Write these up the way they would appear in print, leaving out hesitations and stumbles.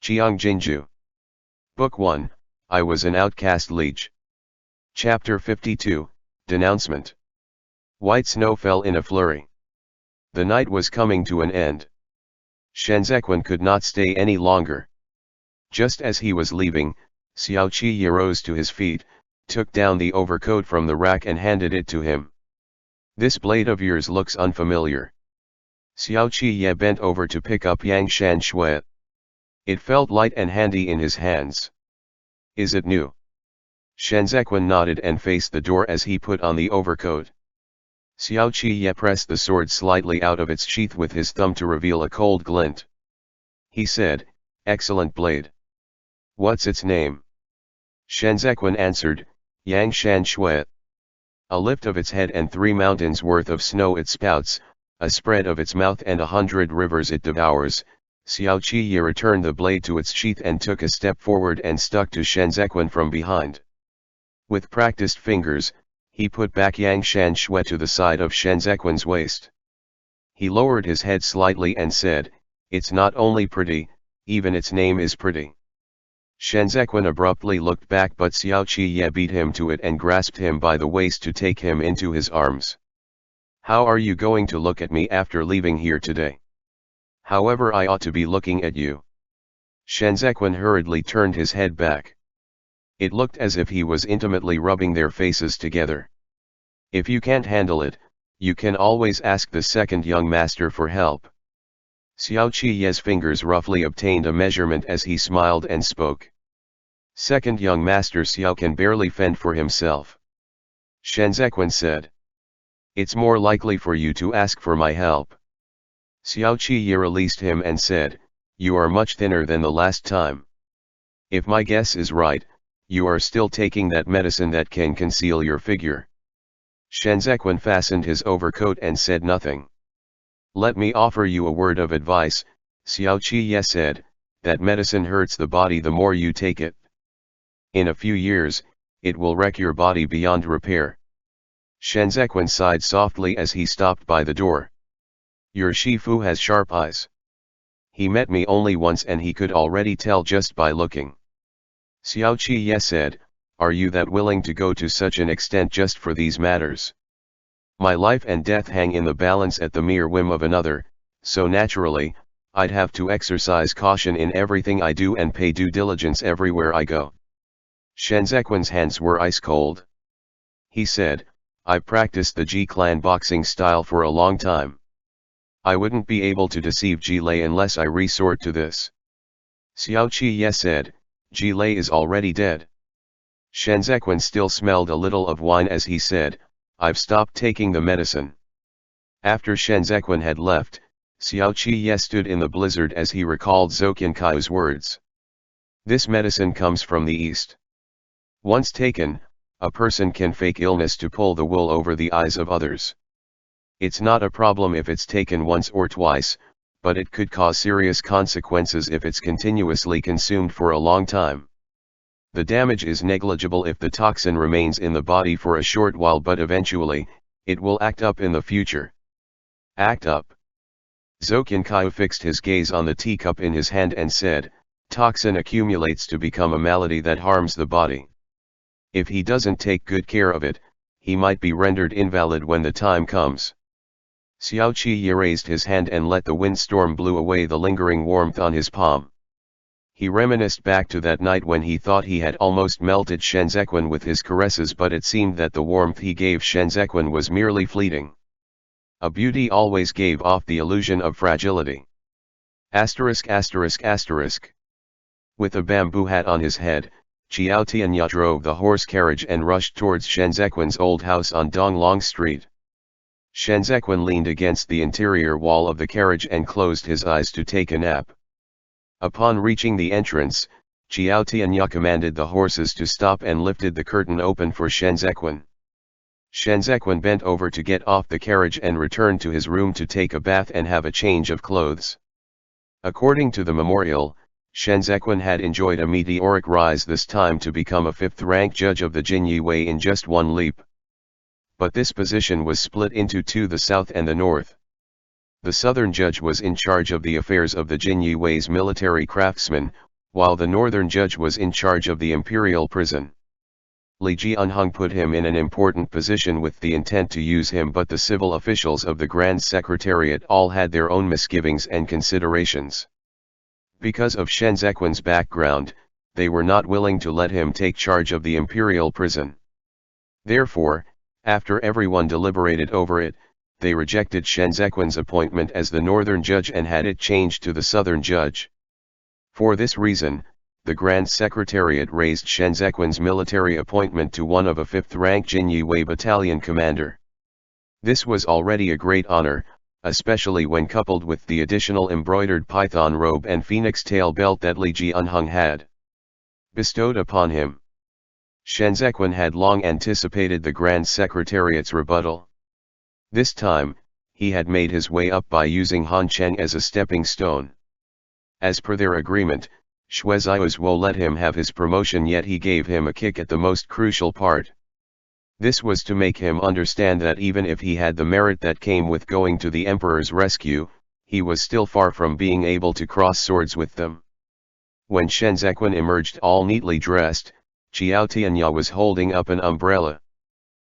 Qiang Jin Jiu. Book 1, I Was an Outcast Liege. Chapter 52, Denouncement. White snow fell in a flurry. The night was coming to an end. Shenzhequan could not stay any longer. Just as he was leaving, Xiao Qi rose to his feet, took down the overcoat from the rack and handed it to him. "This blade of yours looks unfamiliar." Xiao Qi bent over to pick up Yang Shan Shui. It felt light and handy in his hands. "Is it new?" Shenzhequan nodded and faced the door as he put on the overcoat. Xiao Qi pressed the sword slightly out of its sheath with his thumb to reveal a cold glint. He said, "Excellent blade. What's its name?" Shenzhequan answered, "Yang Shan Shui." A lift of its head and 3 mountains worth of snow it spouts, a spread of its mouth and 100 rivers it devours. Xiao Qi returned the blade to its sheath and took a step forward and stuck to Shenzhequan from behind. With practiced fingers, he put back Yang Shan Shui to the side of Shenzhequan's waist. He lowered his head slightly and said, "It's not only pretty, even its name is pretty." Shenzhequan abruptly looked back, but Xiao Qi beat him to it and grasped him by the waist to take him into his arms. "How are you going to look at me after leaving here today? However, I ought to be looking at you." Shenzhequan hurriedly turned his head back. It looked as if he was intimately rubbing their faces together. "If you can't handle it, you can always ask the second young master for help." Xiao Qi's fingers roughly obtained a measurement as he smiled and spoke. "Second young master Xiao can barely fend for himself." Shenzhequan said, "It's more likely for you to ask for my help." Xiao Qi released him and said, "You are much thinner than the last time. If my guess is right, you are still taking that medicine that can conceal your figure." Shenzhequan fastened his overcoat and said nothing. "Let me offer you a word of advice," Xiao Qi said, "that medicine hurts the body the more you take it. In a few years, it will wreck your body beyond repair." Shenzhequan sighed softly as he stopped by the door. "Your Shifu has sharp eyes. He met me only once and he could already tell just by looking." Xiao Qi said, "Are you that willing to go to such an extent just for these matters? My life and death hang in the balance at the mere whim of another, so naturally, I'd have to exercise caution in everything I do and pay due diligence everywhere I go." Shenzhequan's hands were ice cold. He said, "I've practiced the Ji clan boxing style for a long time. I wouldn't be able to deceive Ji Lei unless I resort to this." Xiao Qi said, "Ji Lei is already dead." Shenzhequan still smelled a little of wine as he said, "I've stopped taking the medicine." After Shenzhequan had left, Xiao Qi stood in the blizzard as he recalled Zoqiankai's words. "This medicine comes from the east. Once taken, a person can fake illness to pull the wool over the eyes of others. It's not a problem if it's taken once or twice, but it could cause serious consequences if it's continuously consumed for a long time. The damage is negligible if the toxin remains in the body for a short while, but eventually, it will act up in the future." "Act up?" Zoqiankai fixed his gaze on the teacup in his hand and said, "Toxin accumulates to become a malady that harms the body. If he doesn't take good care of it, he might be rendered invalid when the time comes." Xiao Qi raised his hand and let the windstorm blow away the lingering warmth on his palm. He reminisced back to that night when he thought he had almost melted Shenzhequan with his caresses, but it seemed that the warmth he gave Shenzhequan was merely fleeting. A beauty always gave off the illusion of fragility. Asterisk. With a bamboo hat on his head, Qiao Tianya drove the horse carriage and rushed towards Shenzhequan's old house on Donglong Street. Shenzhequan leaned against the interior wall of the carriage and closed his eyes to take a nap. Upon reaching the entrance, Qiao Tianya commanded the horses to stop and lifted the curtain open for Shenzhequan. Shenzhequan bent over to get off the carriage and returned to his room to take a bath and have a change of clothes. According to the memorial, Shenzhequan had enjoyed a meteoric rise this time to become a 5th-rank judge of the Jinyi Wei in just one leap. But this position was split into two, the south and the north. The southern judge was in charge of the affairs of the Jinyi Wei's military craftsmen, while the northern judge was in charge of the imperial prison. Liege put him in an important position with the intent to use him, but the civil officials of the Grand Secretariat all had their own misgivings and considerations. Because of Shen Zequin's background, they were not willing to let him take charge of the imperial prison. Therefore, after everyone deliberated over it, they rejected Shen Zequin's appointment as the northern judge and had it changed to the southern judge. For this reason, the Grand Secretariat raised Shen Zequin's military appointment to one of a 5th-rank Jinyue battalion commander. This was already a great honor, especially when coupled with the additional embroidered python robe and phoenix tail belt that Liege had bestowed upon him. Shen Zequin had long anticipated the Grand Secretariat's rebuttal. This time, he had made his way up by using Han Cheng as a stepping stone. As per their agreement, Xue Zaizuo let him have his promotion, yet he gave him a kick at the most crucial part. This was to make him understand that even if he had the merit that came with going to the emperor's rescue, he was still far from being able to cross swords with them. When Shen Zequin emerged all neatly dressed, Qiao Tianya was holding up an umbrella.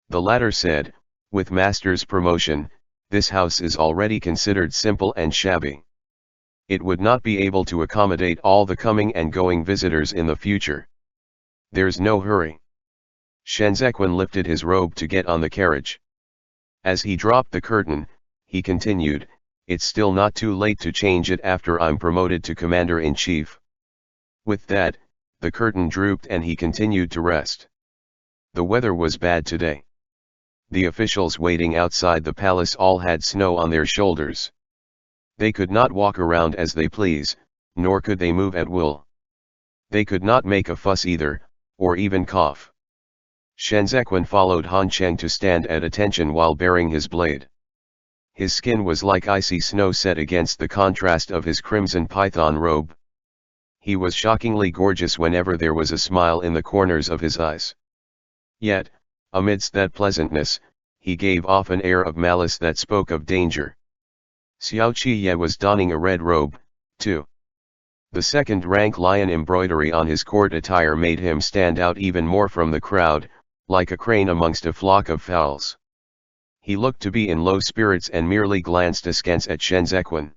The latter said, "With master's promotion, this house is already considered simple and shabby. It would not be able to accommodate all the coming and going visitors in the future. There's no hurry." Shen Zequin lifted his robe to get on the carriage. As he dropped the curtain, he continued, "It's still not too late to change it after I'm promoted to commander-in-chief." With that, the curtain drooped and he continued to rest. The weather was bad today. The officials waiting outside the palace all had snow on their shoulders. They could not walk around as they please, nor could they move at will. They could not make a fuss either, or even cough. Shen Zequin followed Han Cheng to stand at attention while bearing his blade. His skin was like icy snow set against the contrast of his crimson python robe. He was shockingly gorgeous whenever there was a smile in the corners of his eyes. Yet, amidst that pleasantness, he gave off an air of malice that spoke of danger. Xiao Qiye was donning a red robe, too. The second-rank lion embroidery on his court attire made him stand out even more from the crowd, like a crane amongst a flock of fowls. He looked to be in low spirits and merely glanced askance at Shen Zequin.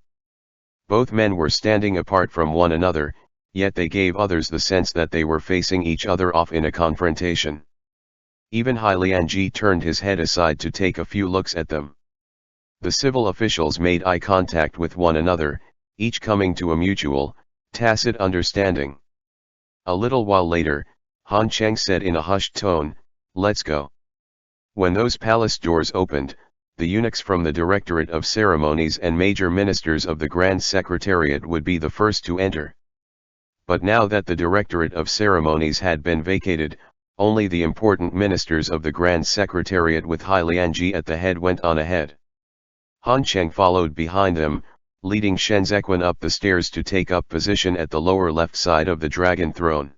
Both men were standing apart from one another, yet they gave others the sense that they were facing each other off in a confrontation. Even Hai Lianji turned his head aside to take a few looks at them. The civil officials made eye contact with one another, each coming to a mutual, tacit understanding. A little while later, Han Cheng said in a hushed tone, "Let's go." When those palace doors opened, the eunuchs from the Directorate of Ceremonies and major ministers of the Grand Secretariat would be the first to enter. But now that the Directorate of Ceremonies had been vacated, only the important ministers of the Grand Secretariat with Hai Lianji at the head went on ahead. Han Cheng followed behind them, leading Shen Zequin up the stairs to take up position at the lower left side of the dragon throne.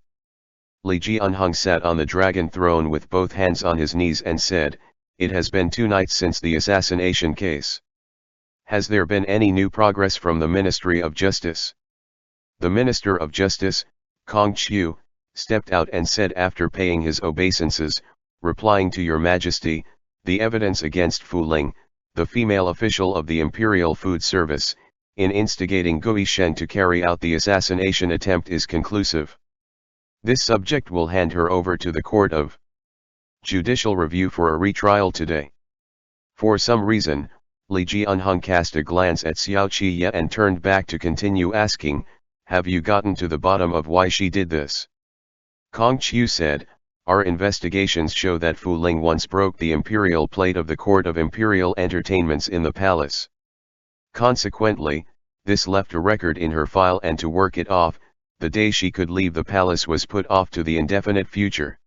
Liege sat on the dragon throne with both hands on his knees and said, "It has been 2 nights since the assassination case. Has there been any new progress from the Ministry of Justice?" The Minister of Justice, Kong Qiu, stepped out and said after paying his obeisances, "Replying to your Majesty, the evidence against Fu Ling, the female official of the Imperial Food Service, in instigating Gui Shen to carry out the assassination attempt is conclusive. This subject will hand her over to the Court of Judicial Review for a retrial today." For some reason, Li Jianheng cast a glance at Xiao Qiye and turned back to continue asking, "Have you gotten to the bottom of why she did this?" Kong Qiu said, "Our investigations show that Fu Ling once broke the imperial plate of the Court of Imperial Entertainments in the palace. Consequently, this left a record in her file, and to work it off, the day she could leave the palace was put off to the indefinite future.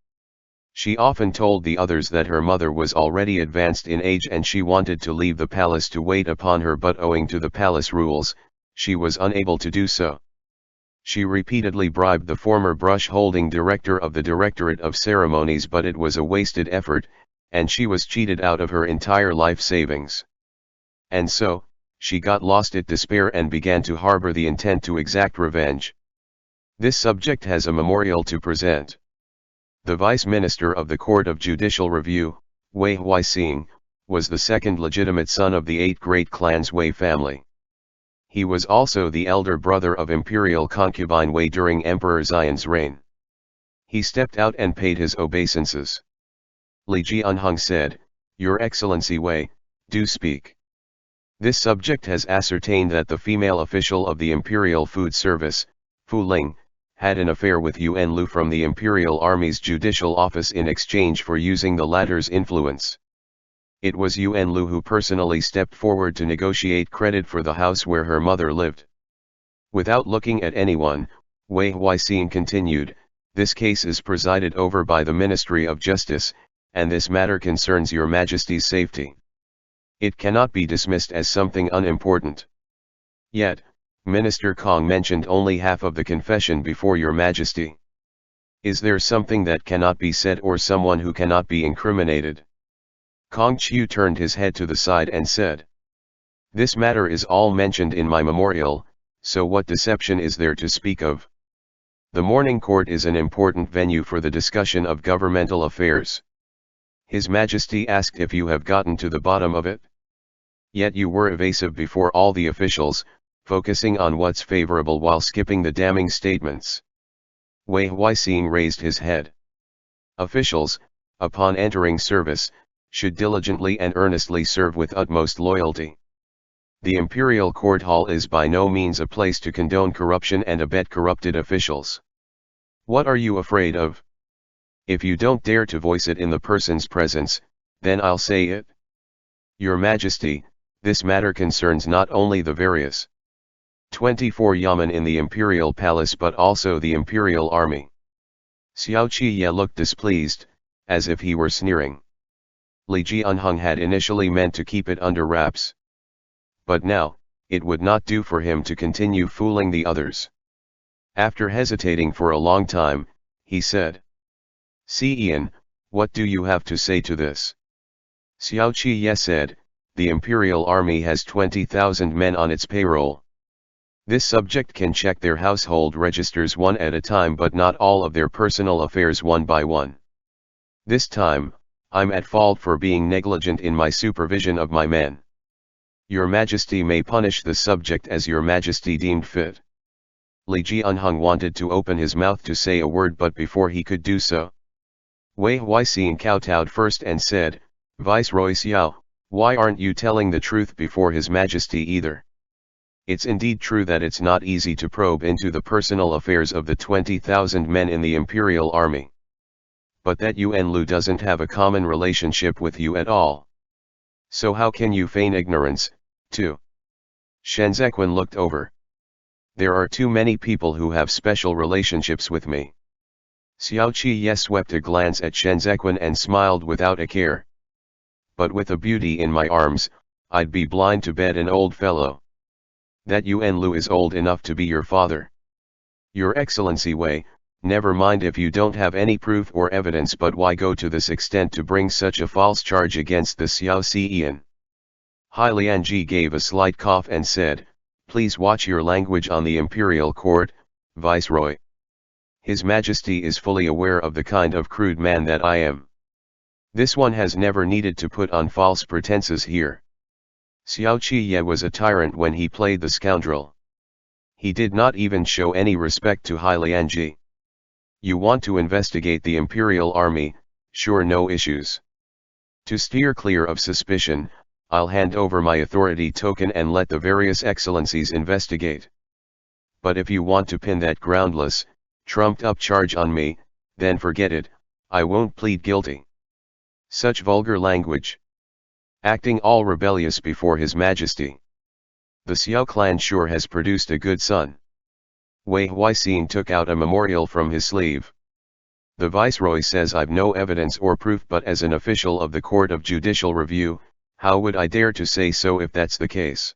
She often told the others that her mother was already advanced in age and she wanted to leave the palace to wait upon her, but owing to the palace rules, she was unable to do so. She repeatedly bribed the former brush-holding director of the Directorate of Ceremonies, but it was a wasted effort, and she was cheated out of her entire life savings. And so, she got lost in despair and began to harbor the intent to exact revenge. This subject has a memorial to present. The Vice Minister of the Court of Judicial Review, Wei Huixing, was the second legitimate son of the 8 great clans Wei family. He was also the elder brother of imperial concubine Wei during Emperor Xian's reign. He stepped out and paid his obeisances. Liege said, "Your Excellency Wei, do speak." This subject has ascertained that the female official of the Imperial Food Service, Fu Ling, had an affair with Yuan Lu from the Imperial Army's judicial office in exchange for using the latter's influence. It was Yuan Lu who personally stepped forward to negotiate credit for the house where her mother lived. Without looking at anyone, Wei Huixing continued, "This case is presided over by the Ministry of Justice, and this matter concerns Your Majesty's safety. It cannot be dismissed as something unimportant. Yet, Minister Kong mentioned only half of the confession before Your Majesty. Is there something that cannot be said or someone who cannot be incriminated?" Kong Chiu turned his head to the side and said, "This matter is all mentioned in my memorial, so what deception is there to speak of? The morning court is an important venue for the discussion of governmental affairs. His Majesty asked if you have gotten to the bottom of it. Yet you were evasive before all the officials, focusing on what's favorable while skipping the damning statements." Wei Huixing raised his head. "Officials, upon entering service, should diligently and earnestly serve with utmost loyalty. The Imperial Court Hall is by no means a place to condone corruption and abet corrupted officials. What are you afraid of? If you don't dare to voice it in the person's presence, then I'll say it. Your Majesty, this matter concerns not only the various 24 yamen in the Imperial Palace but also the Imperial Army." Xiao Qiye looked displeased, as if he were sneering. Li Jianheng had initially meant to keep it under wraps. But now, it would not do for him to continue fooling the others. After hesitating for a long time, he said, "Xian, what do you have to say to this?" Xiao Qiye said, "The Imperial Army has 20,000 men on its payroll. This subject can check their household registers one at a time but not all of their personal affairs one by one. This time, I'm at fault for being negligent in my supervision of my men. Your Majesty may punish the subject as Your Majesty deemed fit." Li Jianheng wanted to open his mouth to say a word, but before he could do so, Wei Huixing kowtowed first and said, "Viceroy Xiao, why aren't you telling the truth before His Majesty either? It's indeed true that it's not easy to probe into the personal affairs of the 20,000 men in the Imperial Army. But that Yuan Lu doesn't have a common relationship with you at all. So how can you feign ignorance, too?" Shen Zequin looked over. "There are too many people who have special relationships with me." Xiao Qiye swept a glance at Shen Zequin and smiled without a care. "But with a beauty in my arms, I'd be blind to bed an old fellow. That Yuan Lu is old enough to be your father. Your Excellency Wei, never mind if you don't have any proof or evidence, but why go to this extent to bring such a false charge against the Xiao Xian?" Hai Lianji gave a slight cough and said, "Please watch your language on the Imperial Court, Viceroy. His Majesty is fully aware of the kind of crude man that I am. This one has never needed to put on false pretenses here. Xiao Qiye was a tyrant when he played the scoundrel. He did not even show any respect to Hai Lianji. You want to investigate the Imperial Army, sure, no issues. To steer clear of suspicion, I'll hand over my authority token and let the various excellencies investigate. But if you want to pin that groundless, trumped-up charge on me, then forget it, I won't plead guilty. Such vulgar language. Acting all rebellious before His Majesty. The Xiao clan sure has produced a good son." Wei Huixing took out a memorial from his sleeve. "The Viceroy says I've no evidence or proof, but as an official of the Court of Judicial Review, how would I dare to say so if that's the case?"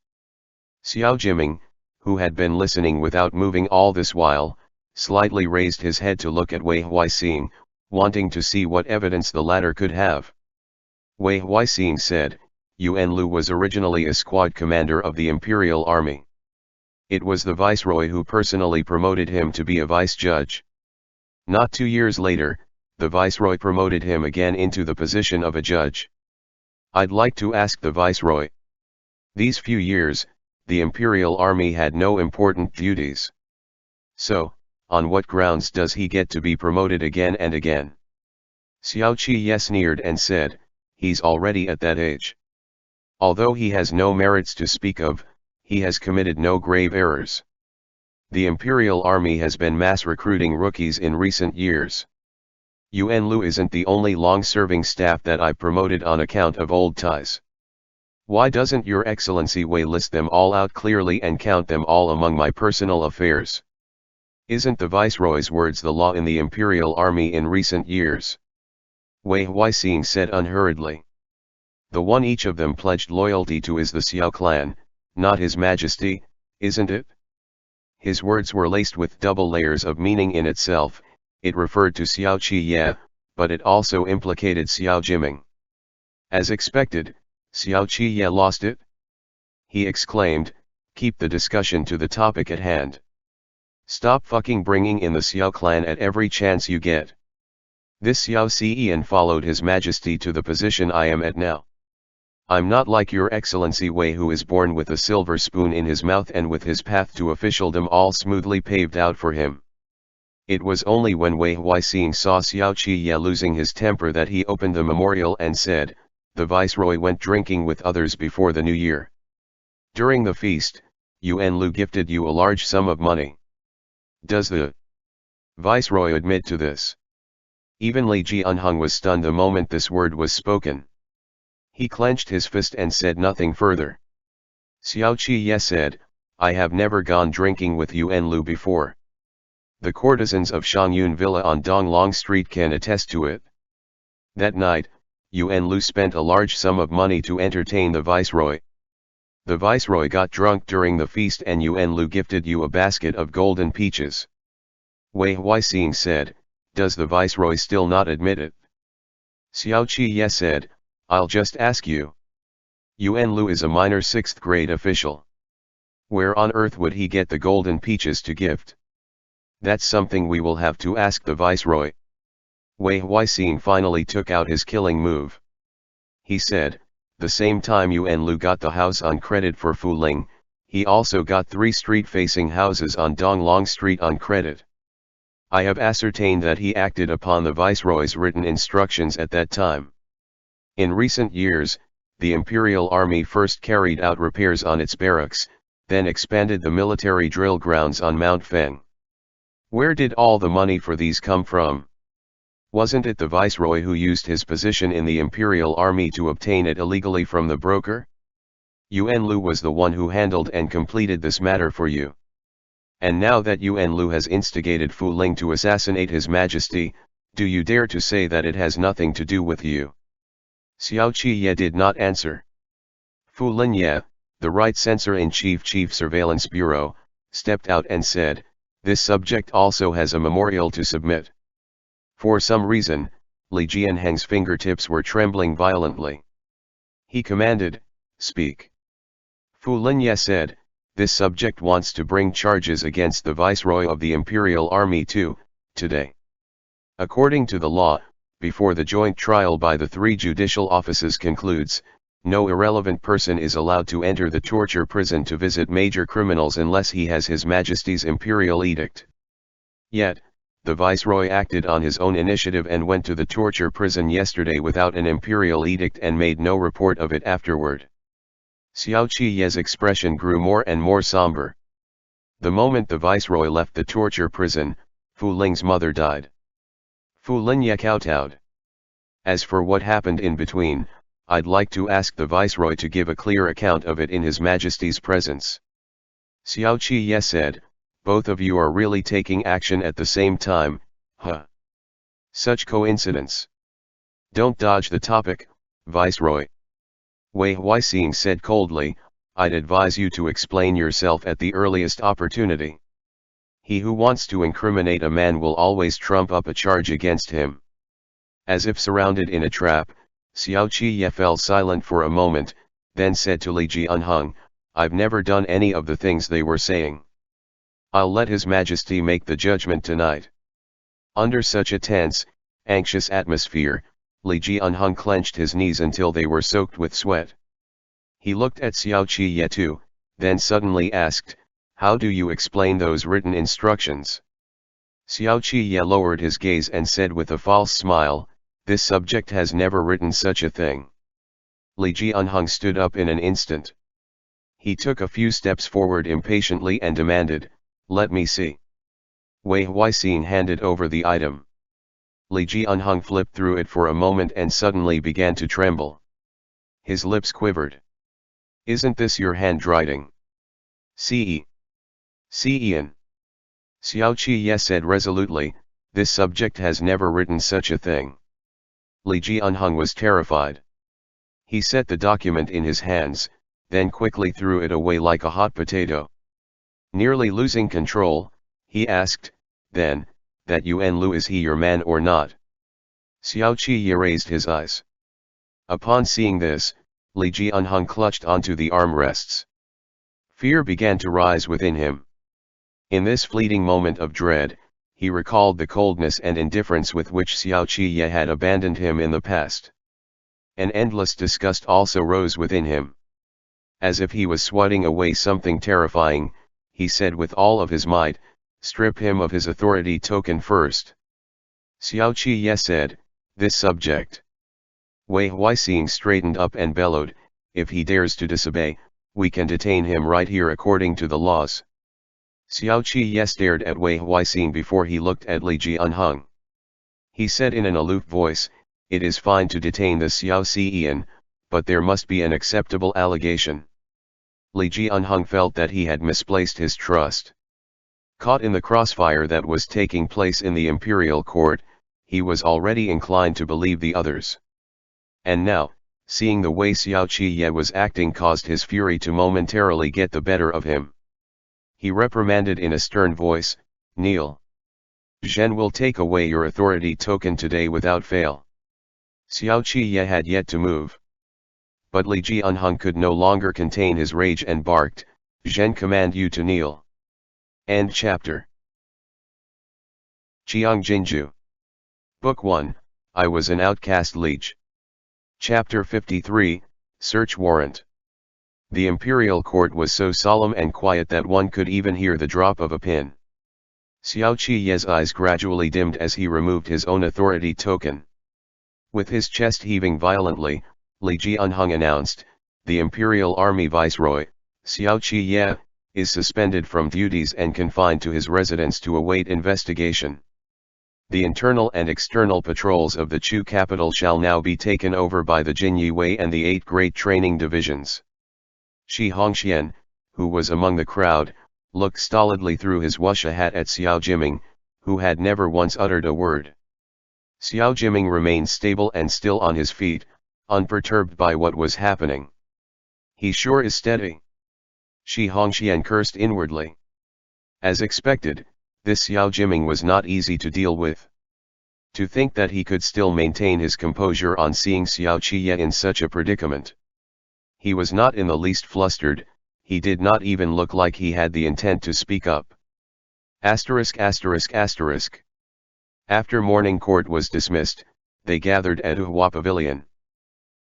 Xiao Jiming, who had been listening without moving all this while, slightly raised his head to look at Wei Huixing, wanting to see what evidence the latter could have. Wei Huixing said, "Yuan Lu was originally a squad commander of the Imperial Army. It was the viceroy who personally promoted him to be a vice judge. Not 2 years later, the viceroy promoted him again into the position of a judge. I'd like to ask the viceroy. These few years, the imperial army had no important duties. So, on what grounds does he get to be promoted again and again? Xiao Qi sneered and said, he's already at that age. Although he has no merits to speak of, he has committed no grave errors. The imperial army has been mass recruiting rookies in recent years. Yuan Lu isn't the only long-serving staff that I promoted on account of old ties. Why doesn't Your Excellency Wei list them all out clearly and count them all among my personal affairs? Isn't the viceroy's words the law in the imperial army in recent years? Wei Huixing said unhurriedly. The one each of them pledged loyalty to is the Xiao clan, not His Majesty, isn't it? His words were laced with double layers of meaning in itself. It referred to Xiao Qi, but it also implicated Xiao Jiming. As expected, Xiao Qi lost it. He exclaimed, keep the discussion to the topic at hand. Stop fucking bringing in the Xiao clan at every chance you get. This Xiao Xian followed His Majesty to the position I am at now. I'm not like Your Excellency Wei, who is born with a silver spoon in his mouth and with his path to officialdom all smoothly paved out for him. It was only when Wei Huixing saw Xiao Qi losing his temper that he opened the memorial and said, the viceroy went drinking with others before the new year. During the feast, Yuan Lu gifted you a large sum of money. Does the viceroy admit to this? Even Liege was stunned the moment this word was spoken. He clenched his fist and said nothing further. Xiao Qi said, I have never gone drinking with Yuan Lu before. The courtesans of Shangyun Villa on Donglong Street can attest to it. That night, Yuan Lu spent a large sum of money to entertain the viceroy. The viceroy got drunk during the feast and Yuan Lu gifted you a basket of golden peaches. Wei Huixing said, does the viceroy still not admit it? Xiao Qi said, I'll just ask you. Yuan Lu is a minor 6th grade official. Where on earth would he get the golden peaches to gift? That's something we will have to ask the viceroy. Wei Huixing finally took out his killing move. He said, the same time Yuan Lu got the house on credit for Fuling, he also got 3 street-facing houses on Donglong Street on credit. I have ascertained that he acted upon the viceroy's written instructions at that time. In recent years, the Imperial Army first carried out repairs on its barracks, then expanded the military drill grounds on Mount Feng. Where did all the money for these come from? Wasn't it the viceroy who used his position in the Imperial Army to obtain it illegally from the broker? Yuan Lu was the one who handled and completed this matter for you. And now that Yuan Lu has instigated Fu Ling to assassinate His Majesty, do you dare to say that it has nothing to do with you? Xiao Qi did not answer. Fu Lin the right censor-in-chief Chief Surveillance Bureau, stepped out and said, this subject also has a memorial to submit. For some reason, Li Jianheng's fingertips were trembling violently. He commanded, speak. Fu Lin said, this subject wants to bring charges against the Viceroy of the Imperial Army today. According to the law, before the joint trial by the 3 judicial offices concludes, no irrelevant person is allowed to enter the torture prison to visit major criminals unless he has His Majesty's imperial edict. Yet, the Viceroy acted on his own initiative and went to the torture prison yesterday without an imperial edict and made no report of it afterward. Xiao Qi's expression grew more and more somber. The moment the Viceroy left the torture prison, Fu Ling's mother died. Fu Lin kowtowed. As for what happened in between, I'd like to ask the Viceroy to give a clear account of it in His Majesty's presence. Xiao Qi said, both of you are really taking action at the same time, huh? Such coincidence. Don't dodge the topic, Viceroy. Wei Huixing said coldly, I'd advise you to explain yourself at the earliest opportunity. He who wants to incriminate a man will always trump up a charge against him. As if surrounded in a trap, Xiao Qi fell silent for a moment, then said to Li Jianheng, I've never done any of the things they were saying. I'll let His Majesty make the judgment tonight. Under such a tense, anxious atmosphere, Liege clenched his knees until they were soaked with sweat. He looked at Xiao Qiye too, then suddenly asked, "How do you explain those written instructions?" Xiao Qiye lowered his gaze and said with a false smile, "This subject has never written such a thing." Liege stood up in an instant. He took a few steps forward impatiently and demanded, "Let me see." Wei Huixing handed over the item. Liege flipped through it for a moment and suddenly began to tremble. His lips quivered. "Isn't this your handwriting?" "See. Xiao Qiye said resolutely, "This subject has never written such a thing." Liege was terrified. He set the document in his hands, then quickly threw it away like a hot potato. Nearly losing control, he asked, "Then, that Yuan Lu, is he your man or not?" Xiao Qiye raised his eyes. Upon seeing this, Liege clutched onto the armrests. Fear began to rise within him. In this fleeting moment of dread, he recalled the coldness and indifference with which Xiao Qiye had abandoned him in the past. An endless disgust also rose within him. As if he was swatting away something terrifying, he said with all of his might, "Strip him of his authority token first." Xiao Qiye said, "This subject." Wei Huixing straightened up and bellowed, "If he dares to disobey, we can detain him right here according to the laws." Xiao Qiye stared at Wei Huixing before he looked at Liege. He said in an aloof voice, "It is fine to detain the Xiao Xian, but there must be an acceptable allegation." Liege felt that he had misplaced his trust. Caught in the crossfire that was taking place in the imperial court, he was already inclined to believe the others. And now, seeing the way Xiao Qiye was acting caused his fury to momentarily get the better of him. He reprimanded in a stern voice, "Kneel. Zhen will take away your authority token today without fail." Xiao Qiye had yet to move. But Liege could no longer contain his rage and barked, "Zhen command you to kneel." End chapter. Qiang Jin Jiu. Book 1, I Was an Outcast Liege. Chapter 53, Search Warrant. The imperial court was so solemn and quiet that one could even hear the drop of a pin. Xiao Qiye's eyes gradually dimmed as he removed his own authority token. With his chest heaving violently, Liege announced, "The imperial army viceroy, Xiao Qiye, is suspended from duties and confined to his residence to await investigation. The internal and external patrols of the Chu capital shall now be taken over by the Jinyi Wei and the 8 great training divisions." Shi Hongxian, who was among the crowd, looked stolidly through his wuxia hat at Xiao Jiming, who had never once uttered a word. Xiao Jiming remained stable and still on his feet, unperturbed by what was happening. "He sure is steady." Shi Hongxian cursed inwardly. As expected, this Xiao Jiming was not easy to deal with. To think that he could still maintain his composure on seeing Xiao Qiye in such a predicament. He was not in the least flustered, he did not even look like he had the intent to speak up. After morning court was dismissed, they gathered at Hua Pavilion.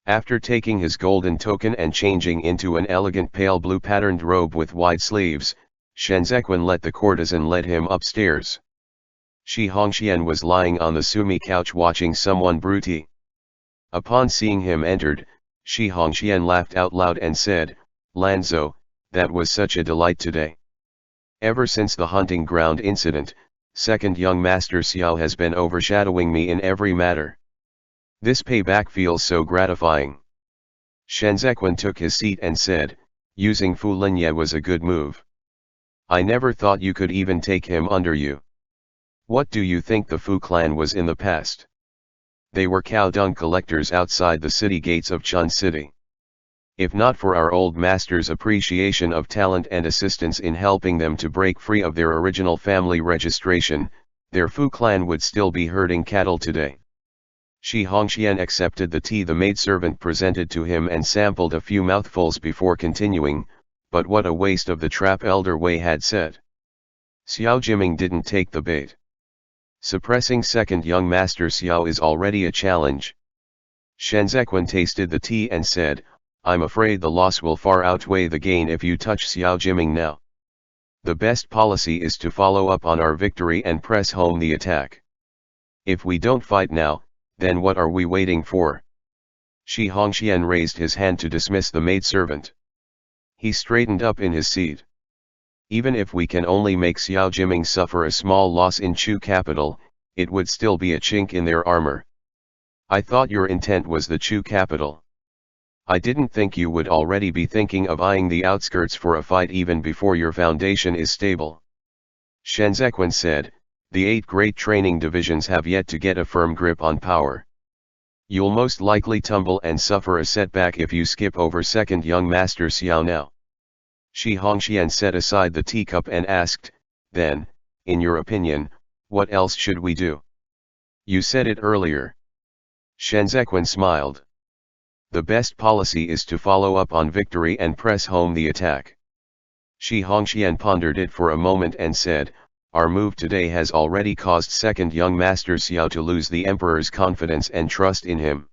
After taking his golden token and changing into an elegant pale blue patterned robe with wide sleeves, Shenzequan let the courtesan lead him upstairs. Shi Hongxian was lying on the sumi couch watching someone brew tea. Upon seeing him entered, Shi Hongxian laughed out loud and said, "Lanzhou, that was such a delight today. Ever since the hunting ground incident, second young master Xiao has been overshadowing me in every matter. This payback feels so gratifying." Shenzequan took his seat and said, "Using Fu Linye was a good move. I never thought you could even take him under you. What do you think the Fu clan was in the past? They were cow dung collectors outside the city gates of Chun City. If not for our old master's appreciation of talent and assistance in helping them to break free of their original family registration, their Fu clan would still be herding cattle today." Shi Hongxian accepted the tea the maidservant presented to him and sampled a few mouthfuls before continuing, But what a waste of the trap, Elder Wei had said. Xiao Jiming didn't take the bait. Suppressing second young master Xiao is already a challenge. Shen Zequan tasted the tea and said, I'm afraid the loss will far outweigh the gain if you touch Xiao Jiming now. The best policy is to follow up on our victory and press home the attack. If we don't fight now, then what are we waiting for? Shi Hongxian raised his hand to dismiss the maidservant. He straightened up in his seat. Even if we can only make Xiao Jiming suffer a small loss in Chu capital, it would still be a chink in their armor. I thought your intent was the Chu capital. I didn't think you would already be thinking of eyeing the outskirts for a fight even before your foundation is stable. Shen Zequan said, the 8 great training divisions have yet to get a firm grip on power. You'll most likely tumble and suffer a setback if you skip over second young master Xiao now. Shi Hongxian set aside the teacup and asked, then, in your opinion, what else should we do? You said it earlier. Shen Zequan smiled. The best policy is to follow up on victory and press home the attack. Shi Hongxian pondered it for a moment and said, our move today has already caused second young master Xiao to lose the emperor's confidence and trust in him.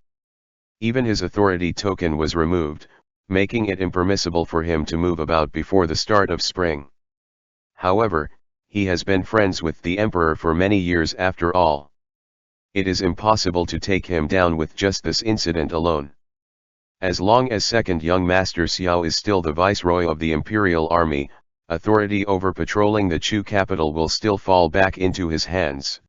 Even his authority token was removed, making it impermissible for him to move about before the start of spring. However, he has been friends with the emperor for many years after all. It is impossible to take him down with just this incident alone. As long as second young master Xiao is still the viceroy of the imperial army, authority over patrolling the Chu capital will still fall back into his hands.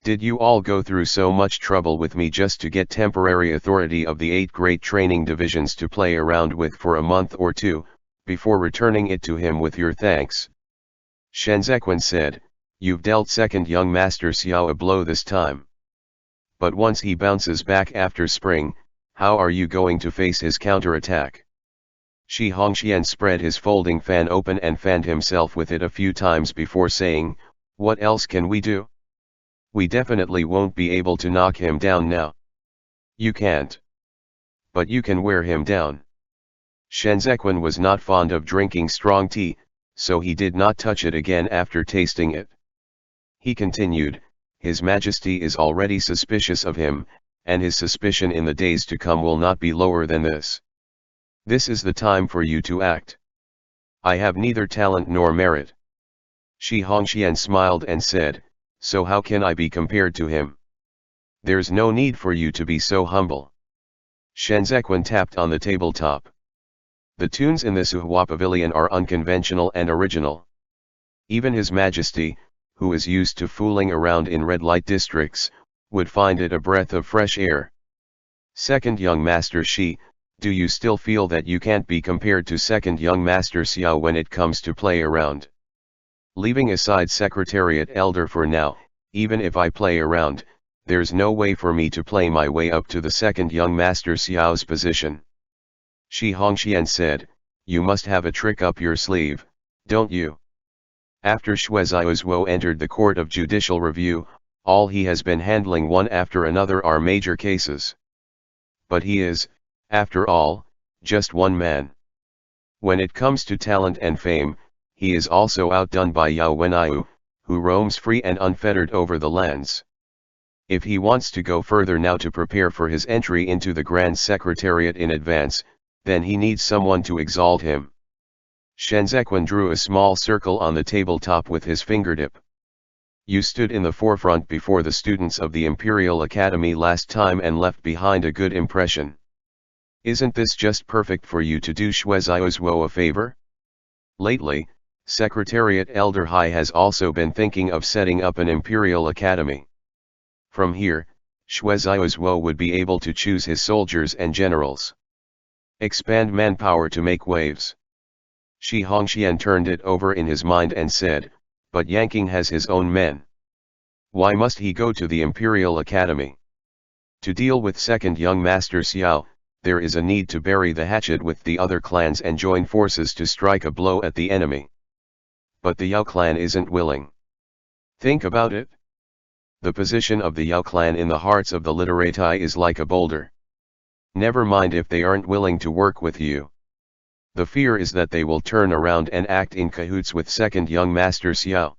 Did you all go through so much trouble with me just to get temporary authority of the 8 great training divisions to play around with for a month or two, before returning it to him with your thanks? Shen Zequan said, you've dealt second young master Xiao a blow this time. But once he bounces back after spring, how are you going to face his counterattack? Shi Hongxian spread his folding fan open and fanned himself with it a few times before saying, what else can we do? We definitely won't be able to knock him down now. You can't. But you can wear him down. Shen Zequan was not fond of drinking strong tea, so he did not touch it again after tasting it. He continued, His Majesty is already suspicious of him, and his suspicion in the days to come will not be lower than this. This is the time for you to act. I have neither talent nor merit. Shi Hongxian smiled and said, so how can I be compared to him? There's no need for you to be so humble. Shen Zequan tapped on the tabletop. The tunes in the Suhua Pavilion are unconventional and original. Even His Majesty, who is used to fooling around in red light districts, would find it a breath of fresh air. Second young master Shi, do you still feel that you can't be compared to second young master Xiao when it comes to play around? Leaving aside Secretariat Elder for now, even if I play around, there's no way for me to play my way up to the second young master Xiao's position. Shi Hongxian said, you must have a trick up your sleeve, don't you? After Shueziaozuo entered the Court of Judicial Review, all he has been handling one after another are major cases. But he is, after all, just one man. When it comes to talent and fame, he is also outdone by Yao Wenyu, who roams free and unfettered over the lands. If he wants to go further now to prepare for his entry into the Grand Secretariat in advance, then he needs someone to exalt him. Shen Zequan drew a small circle on the tabletop with his fingertip. You stood in the forefront before the students of the Imperial Academy last time and left behind a good impression. Isn't this just perfect for you to do Shueziaozuo a favor? Lately, Secretariat Elder Hai has also been thinking of setting up an Imperial Academy. From here, Shueziaozuo would be able to choose his soldiers and generals. Expand manpower to make waves. Shi Hongxian turned it over in his mind and said, but Yanqing has his own men. Why must he go to the Imperial Academy? To deal with second young master Xiao, there is a need to bury the hatchet with the other clans and join forces to strike a blow at the enemy. But the Yao clan isn't willing. Think about it. The position of the Yao clan in the hearts of the literati is like a boulder. Never mind if they aren't willing to work with you. The fear is that they will turn around and act in cahoots with second young master Xiao.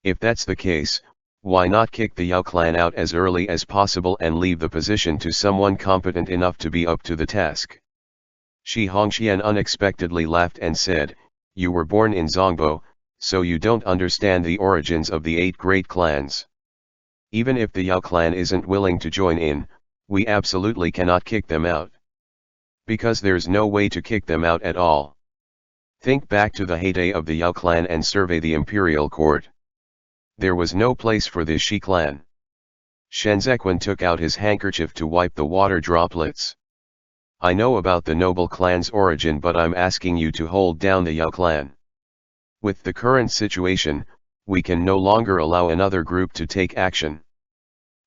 If that's the case, why not kick the Yao clan out as early as possible and leave the position to someone competent enough to be up to the task? Shi Hongxian unexpectedly laughed and said, "You were born in Zongbo, so you don't understand the origins of the 8 great clans. Even if the Yao clan isn't willing to join in, we absolutely cannot kick them out. Because there's no way to kick them out at all. Think back to the heyday of the Yao clan and survey the imperial court. There was no place for the Shi clan." Shenzequan took out his handkerchief to wipe the water droplets. "I know about the noble clan's origin, but I'm asking you to hold down the Yao clan. With the current situation, we can no longer allow another group to take action.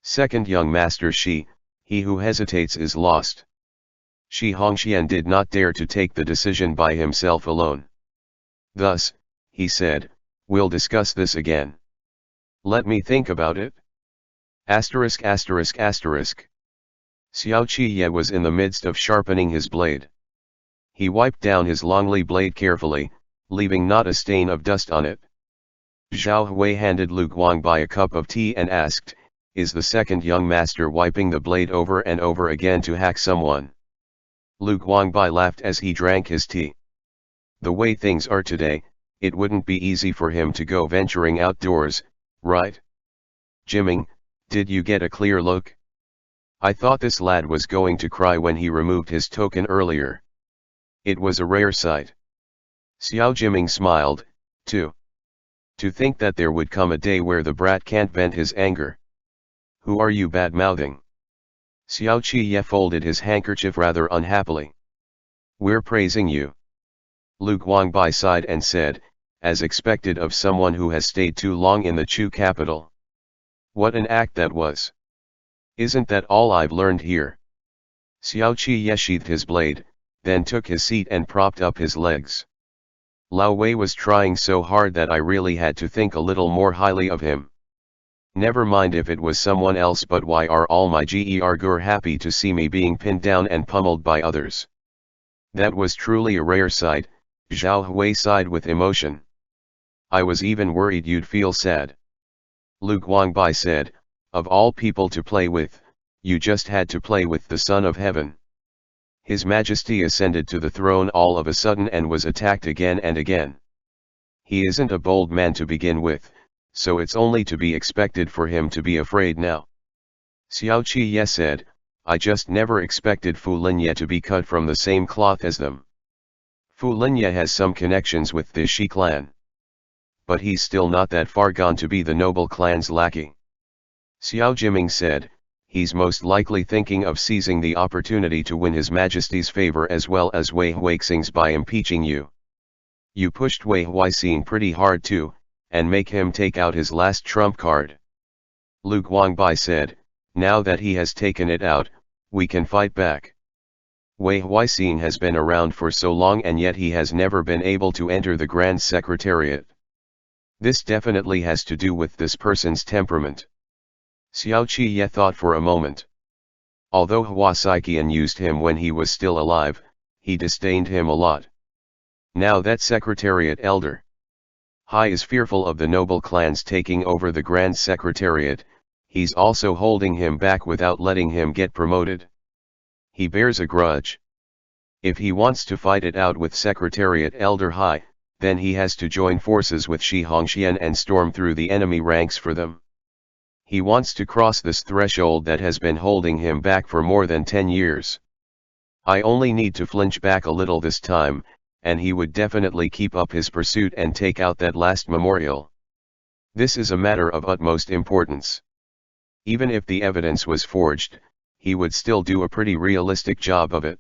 Second young master Shi, he who hesitates is lost." Shi Hongxian did not dare to take the decision by himself alone. Thus, he said, "We'll discuss this again. Let me think about it." ******. Xiao Qiye was in the midst of sharpening his blade. He wiped down his longly blade carefully, leaving not a stain of dust on it. Zhao Hui handed Lu Guangbai a cup of tea and asked, "Is the second young master wiping the blade over and over again to hack someone?" Lu Guangbai laughed as he drank his tea. "The way things are today, it wouldn't be easy for him to go venturing outdoors, right? Jimming, did you get a clear look? I thought this lad was going to cry when he removed his token earlier. It was a rare sight." Xiao Jimming smiled, too. To think that there would come a day where the brat can't vent his anger. "Who are you bad-mouthing?" Xiao Qiye folded his handkerchief rather unhappily. "We're praising you." Lu Guangbai sighed and said, as expected of someone who has stayed too long in the Chu capital. "What an act that was. Isn't that all I've learned here?" Xiao Qiye sheathed his blade, then took his seat and propped up his legs. "Lao Wei was trying so hard that I really had to think a little more highly of him. Never mind if it was someone else, but why are all my Ger happy to see me being pinned down and pummeled by others? That was truly a rare sight." Zhao Hui sighed with emotion. "I was even worried you'd feel sad." Lu Guangbai said, "Of all people to play with, you just had to play with the Son of Heaven. His Majesty ascended to the throne all of a sudden and was attacked again and again. He isn't a bold man to begin with, so it's only to be expected for him to be afraid now." Xiao Qiye said, "I just never expected Fu Linye to be cut from the same cloth as them. Fu Linye has some connections with the Shi clan. But he's still not that far gone to be the noble clan's lackey." Xiao Jimming said, "He's most likely thinking of seizing the opportunity to win His Majesty's favor as well as Wei Huixing's by impeaching you. You pushed Wei Huixing pretty hard too, and make him take out his last trump card." Lu Guangbai said, "Now that he has taken it out, we can fight back. Wei Huixing has been around for so long and yet he has never been able to enter the Grand Secretariat. This definitely has to do with this person's temperament." Xiao Qiye thought for a moment. Although Hua Saiqian used him when he was still alive, he disdained him a lot. Now that Secretariat elder Hai is fearful of the noble clans taking over the Grand Secretariat, he's also holding him back without letting him get promoted. He bears a grudge. If he wants to fight it out with Secretariat elder Hai, then he has to join forces with Shi Hongxian and storm through the enemy ranks for them. He wants to cross this threshold that has been holding him back for more than 10 years. I only need to flinch back a little this time, and he would definitely keep up his pursuit and take out that last memorial. This is a matter of utmost importance. Even if the evidence was forged, he would still do a pretty realistic job of it."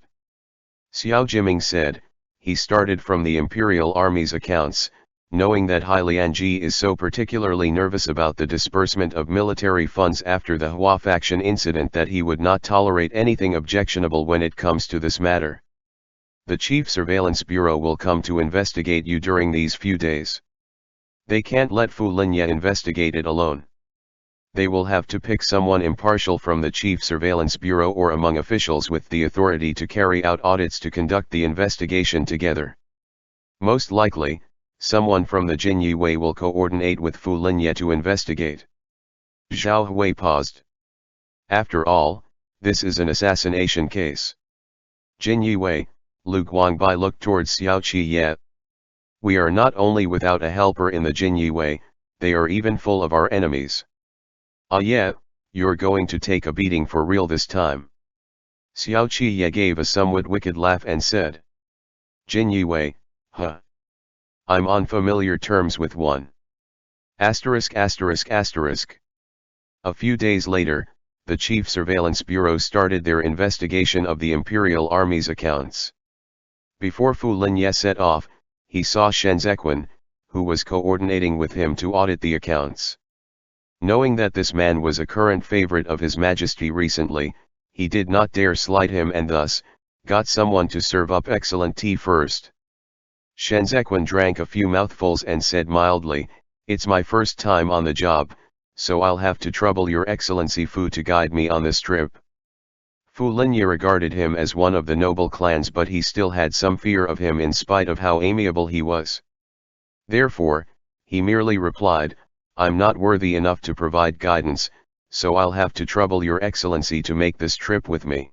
Xiao Jimming said, "He started from the Imperial Army's accounts, knowing that Hai Lianji is so particularly nervous about the disbursement of military funds after the Hua faction incident that he would not tolerate anything objectionable when it comes to this matter. The Chief Surveillance Bureau will come to investigate you during these few days. They can't let Fu Linye investigate it alone. They will have to pick someone impartial from the Chief Surveillance Bureau or among officials with the authority to carry out audits to conduct the investigation together. Most likely, someone from the Jinyi Wei will coordinate with Fu Linye to investigate. Zhao Hui paused. After all, this is an assassination case. Jinyi Wei, Lu Guangbai looked towards Xiao Qiye. We are not only without a helper in the Jinyi Wei, they are even full of our enemies. Ah yeah, you're going to take a beating for real this time. Xiao Qiye gave a somewhat wicked laugh and said. Jinyi Wei, huh. I'm on familiar terms with one. Asterisk asterisk asterisk. A few days later, the Chief Surveillance Bureau started their investigation of the Imperial Army's accounts. Before Fu Linye set off, he saw Shen Zequan, who was coordinating with him to audit the accounts. Knowing that this man was a current favorite of His Majesty recently, he did not dare slight him and thus, got someone to serve up excellent tea first. Shen Zequan drank a few mouthfuls and said mildly, "It's my first time on the job, so I'll have to trouble your Excellency Fu to guide me on this trip." Fu Linye regarded him as one of the noble clans, but he still had some fear of him in spite of how amiable he was. Therefore, he merely replied, "I'm not worthy enough to provide guidance, so I'll have to trouble your Excellency to make this trip with me.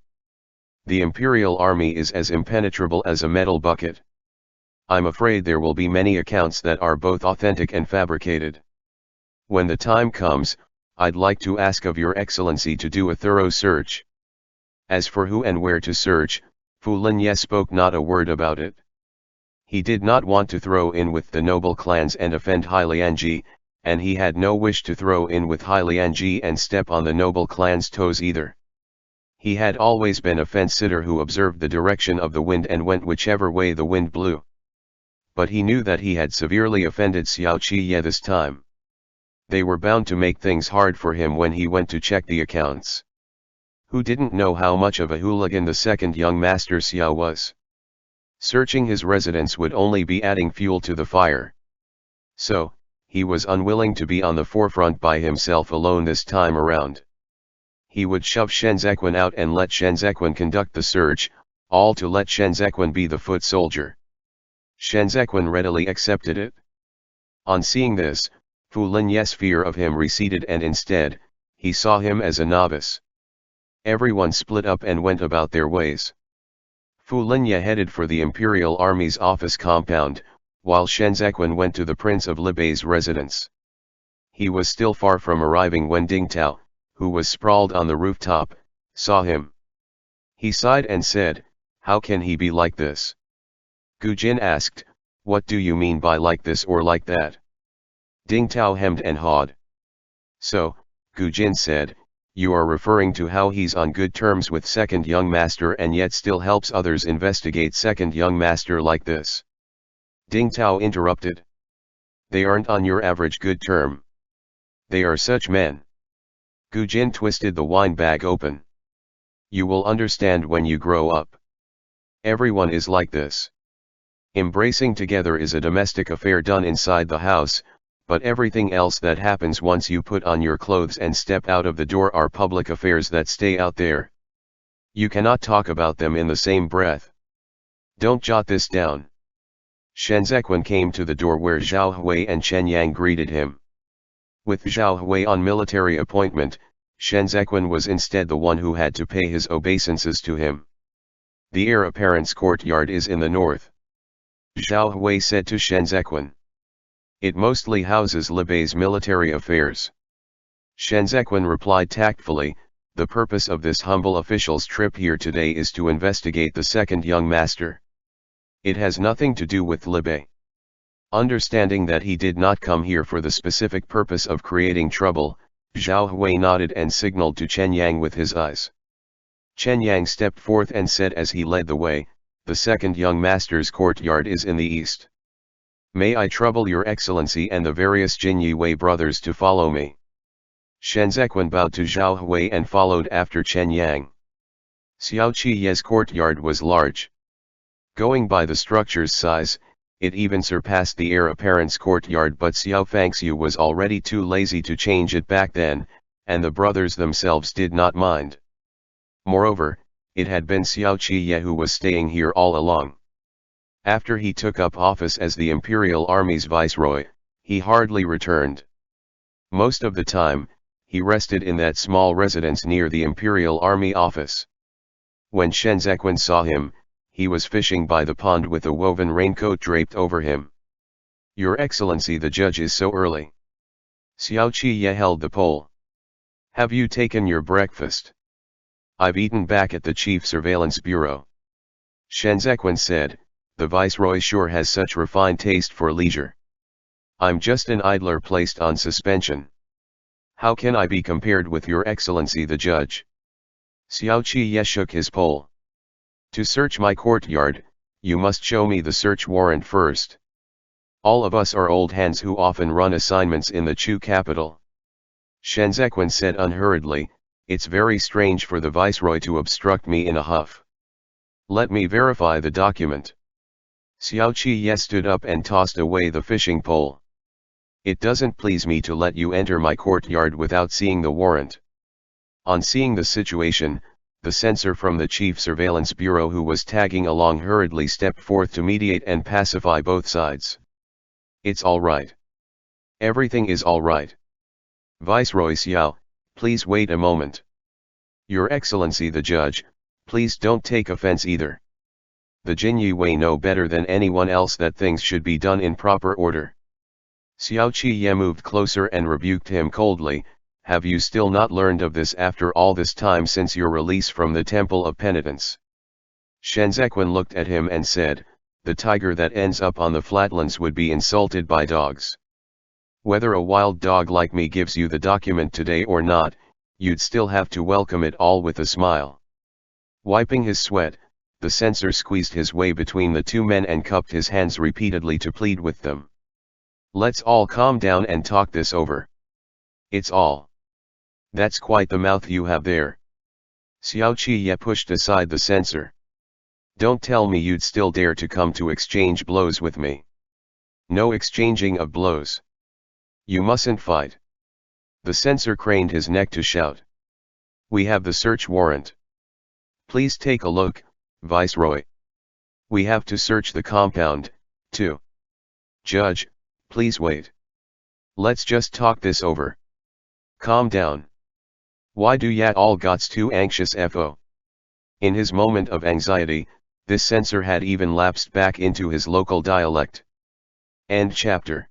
The Imperial Army is as impenetrable as a metal bucket. I'm afraid there will be many accounts that are both authentic and fabricated. When the time comes, I'd like to ask of your Excellency to do a thorough search." As for who and where to search, Fu Linye spoke not a word about it. He did not want to throw in with the noble clans and offend Liege, and he had no wish to throw in with Liege and step on the noble clan's toes either. He had always been a fence-sitter who observed the direction of the wind and went whichever way the wind blew. But he knew that he had severely offended Xiao Qiye this time. They were bound to make things hard for him when he went to check the accounts. Who didn't know how much of a hooligan the second young master Xiao was? Searching his residence would only be adding fuel to the fire. So, he was unwilling to be on the forefront by himself alone this time around. He would shove Shen Zequan out and let Shen Zequan conduct the search, all to let Shen Zequan be the foot soldier. Shen Zequan readily accepted it. On seeing this, Fu Linye's fear of him receded and instead, he saw him as a novice. Everyone split up and went about their ways. Fu Linye headed for the Imperial Army's office compound, while Shen Zequan went to the Prince of Libei's residence. He was still far from arriving when Ding Tao, who was sprawled on the rooftop, saw him. He sighed and said, "How can he be like this?" Gu Jin asked, "What do you mean by like this or like that?" Ding Tao hemmed and hawed. "So," Gu Jin said, "you are referring to how he's on good terms with second young master and yet still helps others investigate second young master like this?" Ding Tao interrupted. "They aren't on your average good term. They are such men." Gu Jin twisted the wine bag open. "You will understand when you grow up. Everyone is like this. Embracing together is a domestic affair done inside the house, but everything else that happens once you put on your clothes and step out of the door are public affairs that stay out there. You cannot talk about them in the same breath. Don't jot this down." Shen Zequan came to the door where Zhao Hui and Chen Yang greeted him. With Zhao Hui on military appointment, Shen Zequan was instead the one who had to pay his obeisances to him. "The heir apparent's courtyard is in the north," Zhao Hui said to Shen Zequan. "It mostly houses Libei's military affairs." Shen Zequan replied tactfully, "The purpose of this humble official's trip here today is to investigate the second young master. It has nothing to do with Libe." Understanding that he did not come here for the specific purpose of creating trouble, Zhao Hui nodded and signaled to Chen Yang with his eyes. Chen Yang stepped forth and said as he led the way, "The second young master's courtyard is in the east. May I trouble your Excellency and the various Jinyi Wei brothers to follow me?" Shen Zequan bowed to Zhao Hui and followed after Chen Yang. Xiao Qiye's courtyard was large. Going by the structure's size, it even surpassed the heir apparent's courtyard, but Xiao Fangxiu was already too lazy to change it back then, and the brothers themselves did not mind. Moreover, it had been Xiao Qiye who was staying here all along. After he took up office as the Imperial Army's viceroy, he hardly returned. Most of the time, he rested in that small residence near the Imperial Army office. When Shenzhequan saw him, he was fishing by the pond with a woven raincoat draped over him. "Your Excellency the judge is so early." Xiao Qiye held the pole. "Have you taken your breakfast?" "I've eaten back at the Chief Surveillance Bureau." Shenzhequan said, "The Viceroy sure has such refined taste for leisure. I'm just an idler placed on suspension. How can I be compared with your Excellency the Judge?" Xiao Qiye shook his pole. "To search my courtyard, you must show me the search warrant first. All of us are old hands who often run assignments in the Chu capital." Shenzhequan said unhurriedly, "It's very strange for the Viceroy to obstruct me in a huff. Let me verify the document." Xiao Qiye stood up and tossed away the fishing pole. "It doesn't please me to let you enter my courtyard without seeing the warrant." On seeing the situation, the censor from the Chief Surveillance Bureau who was tagging along hurriedly stepped forth to mediate and pacify both sides. "It's all right. Everything is all right. Viceroy Xiao, please wait a moment. Your Excellency the Judge, please don't take offense either. The Jinyue know better than anyone else that things should be done in proper order." Xiao Qiye moved closer and rebuked him coldly, "Have you still not learned of this after all this time since your release from the Temple of Penitence?" Shenzhequan looked at him and said, "The tiger that ends up on the flatlands would be insulted by dogs. Whether a wild dog like me gives you the document today or not, you'd still have to welcome it all with a smile." Wiping his sweat, the censor squeezed his way between the two men and cupped his hands repeatedly to plead with them. "Let's all calm down and talk this over. It's all. That's quite the mouth you have there." Xiao Qiye pushed aside the censor. "Don't tell me you'd still dare to come to exchange blows with me. No exchanging of blows. You mustn't fight." The censor craned his neck to shout. "We have the search warrant. Please take a look, Viceroy. We have to search the compound, too." "Judge, please wait. Let's just talk this over. Calm down. Why do ya all gots too anxious fo?" In his moment of anxiety, this censor had even lapsed back into his local dialect. End chapter.